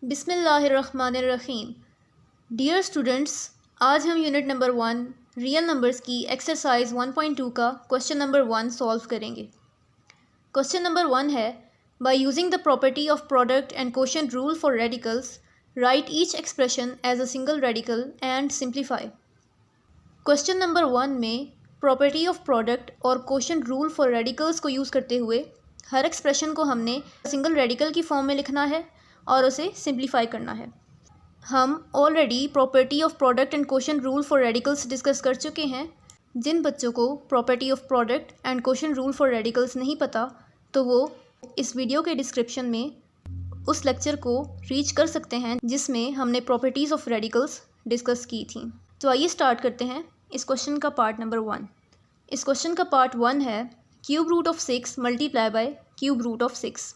बिस्मिल्लाहिर्रहमानिर्रहीम। Dear students, आज हम यूनिट नंबर 1 रियल नंबर्स की एक्सरसाइज 1.2 का क्वेश्चन नंबर 1 सॉल्व करेंगे। क्वेश्चन नंबर 1 है, by using the property of product and quotient rule for radicals write each expression as a single radical and simplify. Question number 1 में property of product और quotient rule for radicals को use करते हुए हर expression को हमने single radical की form में लिखना है और उसे सिंप्लीफाई करना है। हम already property of product and quotient rule for radicals discuss कर चुके हैं। जिन बच्चों को property of product and quotient rule for radicals नहीं पता तो वो इस वीडियो के डिस्क्रिप्शन में उस लेक्चर को रीच कर सकते हैं जिसमें हमने प्रॉपर्टीज़ ऑफ रेडिकल्स डिस्कस की थी। तो आइए स्टार्ट करते हैं इस क्वेश्चन का पार्ट नंबर 1। इस क्वेश्चन का पार्ट 1 है cube root of 6 multiply by cube root of 6।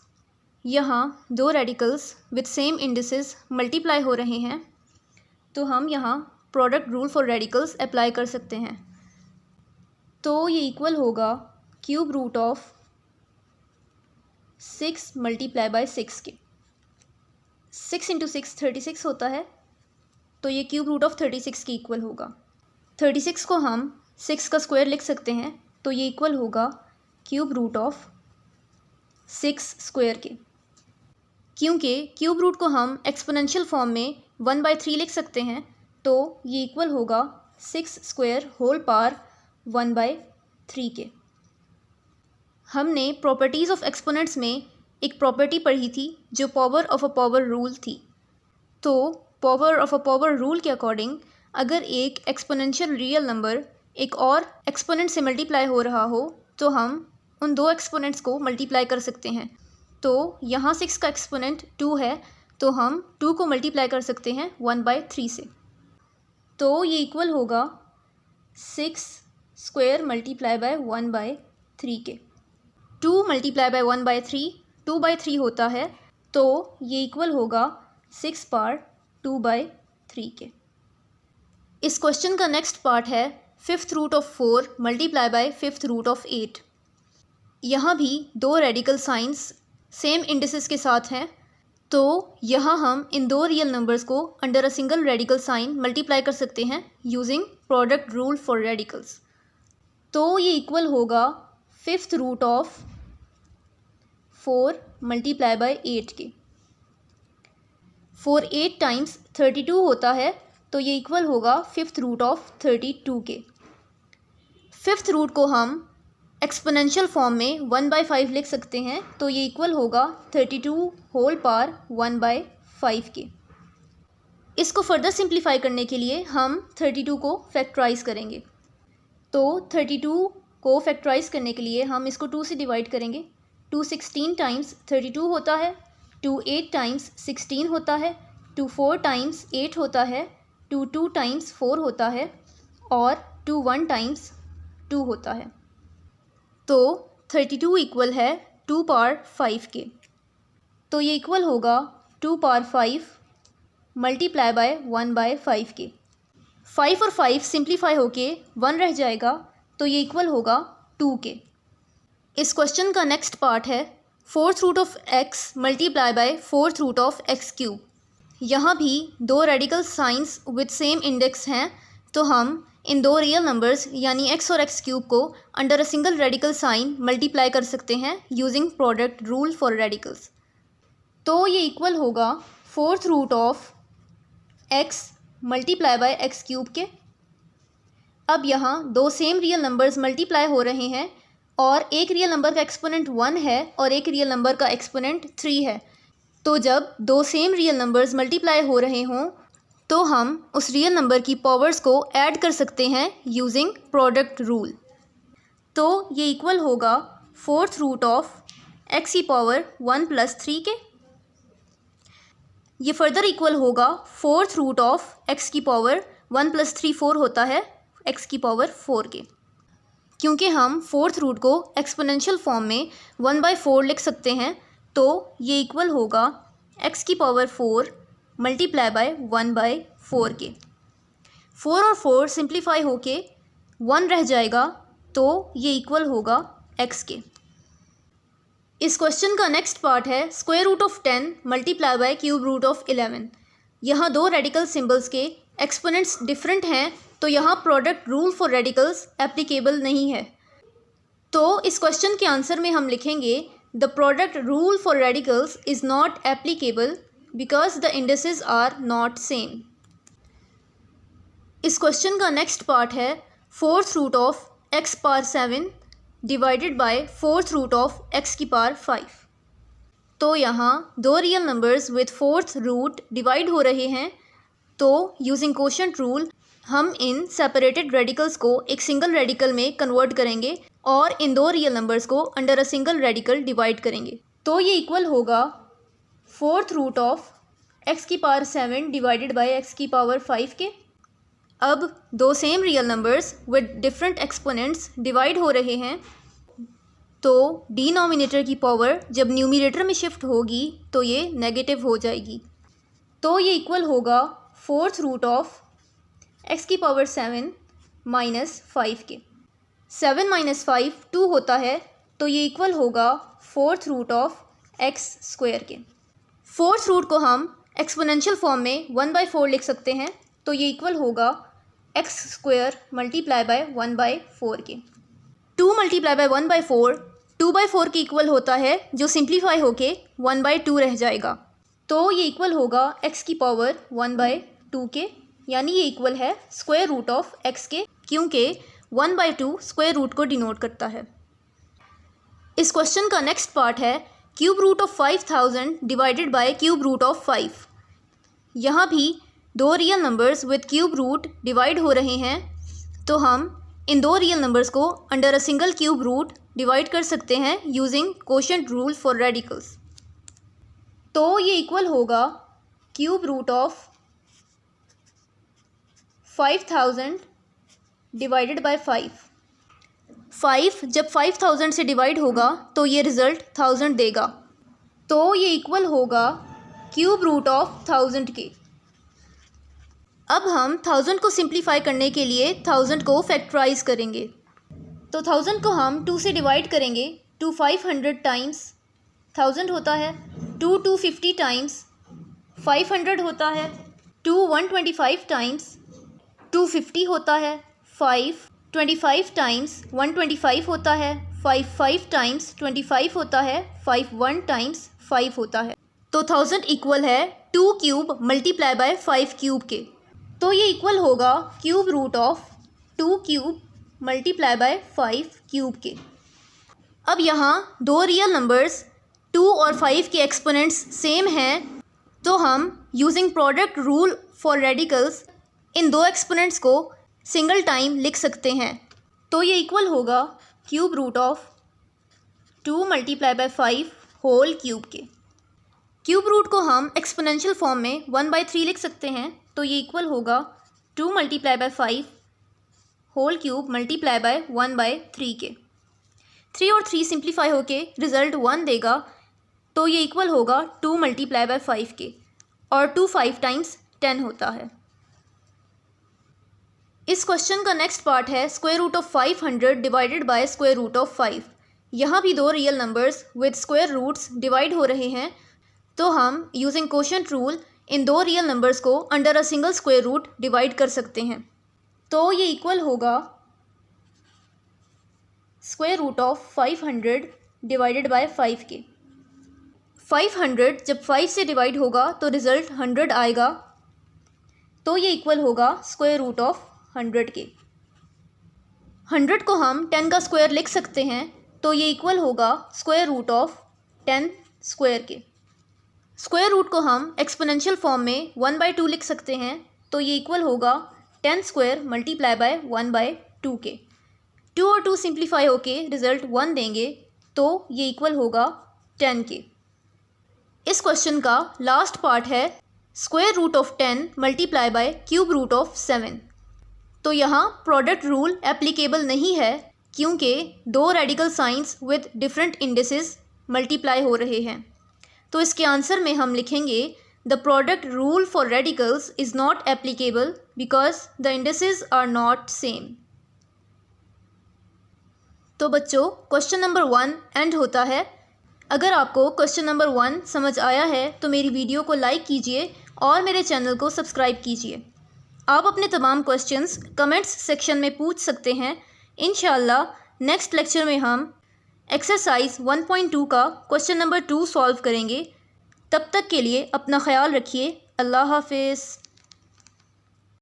यहाँ दो radicals with same indices multiply हो रहे हैं, तो हम यहाँ product rule for radicals apply कर सकते हैं। तो ये इक्वल होगा cube root of 6 multiply by 6 के। 6 इंटू 6 36 होता है, तो ये क्यूब रूट ऑफ 36 के इक्वल होगा। 36 को हम 6 का स्क्वायर लिख सकते हैं, तो ये इक्वल होगा क्यूब रूट ऑफ 6 स्क्वायर के। क्योंकि क्यूब रूट को हम एक्सपोनेंशियल फॉर्म में 1/3 लिख सकते हैं, तो ये इक्वल होगा 6 स्क्वायर होल पावर 1/3 के। हमने प्रॉपर्टीज़ ऑफ एक्सपोनेंट्स में एक प्रॉपर्टी पढ़ी थी जो power of a power rule थी। तो power of a power rule के अकॉर्डिंग अगर एक एक्सपोनेंशियल रियल नंबर एक और एक्सपोनेंट से मल्टीप्लाई हो रहा हो तो हम उन दो एक्सपोनेंट्स को मल्टीप्लाई कर सकते हैं। तो यहाँ 6 का एक्सपोनेंट 2 है, तो हम 2 को मल्टीप्लाई कर सकते हैं 1/3 से। तो ये इक्वल होगा 6 स्क्वायर मल्टीप्लाई बाय 1/3 के। 2 मल्टीप्लाई बाय 1/3 2/3 होता है, तो ये इक्वल होगा 6 पावर 2/3 के। इस क्वेश्चन का नेक्स्ट पार्ट है 5th root of 4 multiply by 5th root of 8। यहाँ भी दो रेडिकल साइंस सेम इंडिसेस के साथ हैं, तो यहाँ हम इन दो रियल नंबर्स को under a single radical sign multiply कर सकते हैं using product rule for radicals. तो ये इक्वल होगा 5th root of 4 multiply bye 8 के। 4 8 टाइम्स 32 होता है, तो ये इक्वल होगा 5th रूट ऑफ 32 के। 5th रूट को हम एक्सपोनेंशियल फॉर्म में 1/5 लिख सकते हैं, तो ये इक्वल होगा 32 होल पावर 1/5 के। इसको फर्दर सिंप्लीफाई करने के लिए हम 32 को फैक्टराइज करेंगे। तो 32 को फैक्टराइज करने के लिए हम इसको 2 से डिवाइड करेंगे। 2 16 टाइम्स 32 होता है, 2 8 टाइम्स 16 होता है, 2 4 टाइम्स 8 होता है, 2 2 टाइम्स 4 होता है और 2 1 टाइम्स 2 होता है। तो 32 इक्वल है 2 पावर 5 के। तो ये इक्वल होगा 2 पावर 5 मल्टीप्लाई बाय 1/5 के। 5 और 5 सिंप्लीफाई होके 1 रह जाएगा, तो ये इक्वल होगा 2 के। इस क्वेश्चन का नेक्स्ट पार्ट है 4th root of x multiply by 4th root of x cube. यहाँ भी दो radical signs with same index हैं, तो हम इन दो रियल नंबर्स यानी x और x क्यूब को under a single radical sign multiply कर सकते हैं using product rule for radicals. तो ये इक्वल होगा 4th root of x multiply by x cube के। अब यहाँ दो सेम रियल नंबर्स मल्टीप्लाई हो रहे हैं और एक रियल नंबर का एक्सपोनेंट 1 है और एक रियल नंबर का एक्सपोनेंट 3 है। तो जब दो सेम रियल नंबर्स मल्टीप्लाई हो रहे हों तो हम उस रियल नंबर की पावर्स को ऐड कर सकते हैं यूजिंग प्रोडक्ट रूल। तो ये इक्वल होगा 4th रूट ऑफ x की पावर 1 + 3 के। ये फर्दर इक्वल होगा 4th रूट ऑफ x की पावर 1 + 3 4 होता है x की पावर 4 के। क्योंकि हम 4th रूट को एक्सपोनेंशियल फॉर्म में 1/4 लिख सकते हैं, तो ये इक्वल होगा x की पावर 4 मल्टीप्लाई बाय 1/4 के। 4 और 4 सिंप्लीफाई होके 1 रह जाएगा, तो ये इक्वल होगा x के। इस क्वेश्चन का नेक्स्ट पार्ट है square root of 10 multiply by cube root of 11। यहाँ दो रेडिकल सिंबल्स के एक्सपोनेंट्स डिफरेंट हैं, तो यहाँ product rule for radicals applicable नहीं है। तो इस क्वेश्चन के आंसर में हम लिखेंगे the product rule for radicals is not applicable because the indices are not same. इस क्वेश्चन का नेक्स्ट पार्ट है fourth root of x power 7 divided by fourth root of x की पावर 5। तो यहाँ दो real numbers with fourth root divide हो रहे हैं, तो यूजिंग कोशेंट रूल हम इन सेपरेटेड रेडिकल्स को एक सिंगल रेडिकल में कन्वर्ट करेंगे और इन दो रियल नंबर्स को under a single radical divide करेंगे। तो ये इक्वल होगा फोर्थ रूट ऑफ x की पावर 7 डिवाइडेड बाय x की पावर 5 के। अब दो same real numbers with different exponents divide हो रहे हैं, तो डिनोमिनेटर की पावर जब न्यूमरेटर में शिफ्ट होगी तो ये नेगेटिव हो जाएगी। तो ये इक्वल होगा फोर्थ रूट ऑफ x की पावर 7 माइनस 5 के। 7 माइनस 5 2 होता है, तो ये इक्वल होगा fourth root of x square के। फोर्थ रूट को हम एक्सपोनेंशियल फॉर्म में 1/4 लिख सकते हैं, तो ये इक्वल होगा x स्क्वायर मल्टीप्लाई बाय 1/4 के। 2 मल्टीप्लाई बाय 1/4 2/4 के इक्वल होता है, जो सिंप्लीफाई होके 1/2 रह जाएगा। तो ये इक्वल होगा x की पावर 1/2 के, यानी ये इक्वल है स्क्वायर रूट ऑफ x के, क्योंकि 1/2 स्क्वायर रूट को डिनोट करता है। इस क्वेश्चन का नेक्स्ट पार्ट है cube root of 5000 divided by cube root of 5। यहाँ भी दो real numbers with cube root divide हो रहे हैं, तो हम इन दो रियल नंबर्स को under a single cube root divide कर सकते हैं using quotient rule for radicals. तो ये इक्वल होगा cube root of 5000 divided by 5। 5 जब 5000 से डिवाइड होगा तो ये रिज़ल्ट 1000 देगा, तो ये इक्वल होगा क्यूब रूट ऑफ 1000 के। अब हम 1000 को सिंप्लीफाई करने के लिए 1000 को फैक्टराइज करेंगे, तो 1000 को हम 2 से डिवाइड करेंगे। 2 500 टाइम्स 1000 होता है, 2 250 टाइम्स 500 होता है, 2 125 टाइम्स 250 होता है, 5 25 टाइम्स 125 होता है, 5 5 टाइम्स 25 होता है, 5 1 टाइम्स 5 होता है। तो 1000 इक्वल है 2 क्यूब मल्टीप्लाई बाय 5 क्यूब के। तो ये इक्वल होगा cube root of 2 cube multiply by 5 cube के। अब यहाँ दो रियल नंबर्स 2 और 5 के एक्सपोनेंट्स सेम हैं, तो हम using product rule for radicals इन दो एक्सपोनेंट्स को सिंगल टाइम लिख सकते हैं। तो ये इक्वल होगा cube root of 2 multiply by 5 whole cube के। क्यूब रूट को हम एक्सपोनेंशियल फॉर्म में 1/3 लिख सकते हैं, तो ये इक्वल होगा 2 multiply by 5 whole cube multiply by 1/3 के। 3 और 3 सिंप्लीफाई होके रिज़ल्ट 1 देगा, तो ये इक्वल होगा 2 मल्टीप्लाई बाय 5 के, और 2 5 टाइम्स 10 होता है। इस क्वेश्चन का नेक्स्ट पार्ट है square root of 500 divided by square root of 5। यहाँ भी दो real numbers with square roots divide हो रहे हैं, तो हम यूजिंग कोशेंट रूल इन दो रियल नंबर्स को under a single square root divide कर सकते हैं। तो ये इक्वल होगा square root of 500 divided by 5 के। 500 जब 5 से डिवाइड होगा तो रिज़ल्ट 100 आएगा, तो ये इक्वल होगा स्क्वायर रूट ऑफ 100 के। 100 को हम 10 का स्क्वायर लिख सकते हैं, तो ये इक्वल होगा स्क्वायर रूट ऑफ 10 स्क्वायर के। स्क्वायर रूट को हम एक्सपोनेंशियल फॉर्म में 1/2 लिख सकते हैं, तो ये इक्वल होगा 10 स्क्वायर मल्टीप्लाई बाय 1/2 के। 2 और 2 सिंप्लीफाई होके रिज़ल्ट 1 देंगे, तो ये इक्वल होगा 10 के। इस क्वेश्चन का लास्ट पार्ट है square root of 10 multiply by cube root of 7। तो यहाँ प्रोडक्ट रूल एप्लीकेबल नहीं है, क्योंकि दो radical signs with different indices multiply हो रहे हैं। तो इसके आंसर में हम लिखेंगे the product rule for radicals is not applicable because the indices are not same. तो बच्चों क्वेश्चन नंबर 1 एंड होता है। अगर आपको क्वेश्चन नंबर 1 समझ आया है तो मेरी वीडियो को लाइक कीजिए और मेरे चैनल को सब्सक्राइब कीजिए। आप अपने तमाम क्वेश्चंस कमेंट्स सेक्शन में पूछ सकते हैं। इंशाअल्लाह नेक्स्ट लेक्चर में हम एक्सरसाइज 1.2 का क्वेश्चन नंबर 2 सॉल्व करेंगे। तब तक के लिए अपना ख्याल रखिए। अल्लाह हाफिज़।